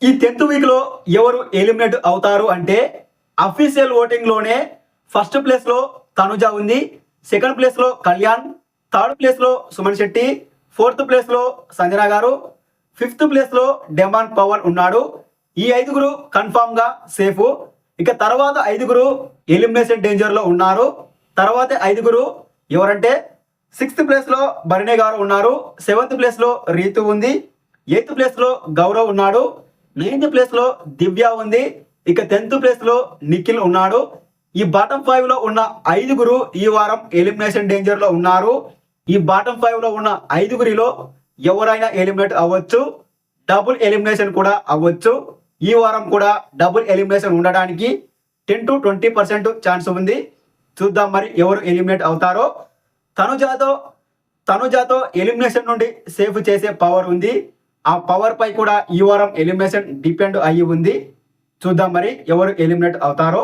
ఈ 10th week లో ఎవరు ఎలిమినేట్ అవుతారు అంటే అఫీషియల్ ఓటింగ్ లోనే ఫస్ట్ ప్లేస్ లో తనుజ ఉంది, సెకండ్ ప్లేస్ లో కళ్యాణ్, థర్డ్ ప్లేస్ లో సుమన్ శెట్టి, ఫోర్త్ ప్లేస్ లో సంజన గారు, ఫిఫ్త్ ప్లేస్ లో డెమాన్ పవన్ ఉన్నాడు. ఈ ఐదుగురు కన్ఫామ్ గా సేఫ్. ఇక తర్వాత ఐదుగురు ఎలిమినేషన్ డేంజర్ లో ఉన్నారు. తర్వాత ఐదుగురు ఎవరంటే సిక్స్త్ ప్లేస్ లో బర్నే గారు ఉన్నారు, సెవెంత్ ప్లేస్ లో రీతు ఉంది, ఎయిత్ ప్లేస్ లో గౌరవ్ ఉన్నాడు, నైన్త్ ప్లేస్ లో దివ్య ఉంది, ఇక 10th ప్లేస్ లో నిఖిల్ ఉన్నాడు. ఈ బాటమ్ 5 లో ఉన్న ఐదుగురు ఈ వారం ఎలిమినేషన్ డేంజర్ లో ఉన్నారు. ఈ బాటమ్ 5 లో ఉన్న ఐదుగురిలో ఎవరైనా ఎలిమినేట్ అవ్వచ్చు, డబుల్ ఎలిమినేషన్ కూడా అవ్వచ్చు. ఈ వారం కూడా డబుల్ ఎలిమినేషన్ ఉండడానికి 10 to 20% ఛాన్స్ ఉంది. చూద్దాం మరి ఎవరు ఎలిమినేట్ అవుతారో. తనుజాతో ఎలిమినేషన్ నుండి సేఫ్ చేసే పవర్ ఉంది. ఆ పవర్ పై కూడా ఈ వారం ఎలిమినేషన్ డిపెండ్ అయ్యి ఉంది. చూద్దాం మరి ఎవరు ఎలిమినేట్ అవుతారో.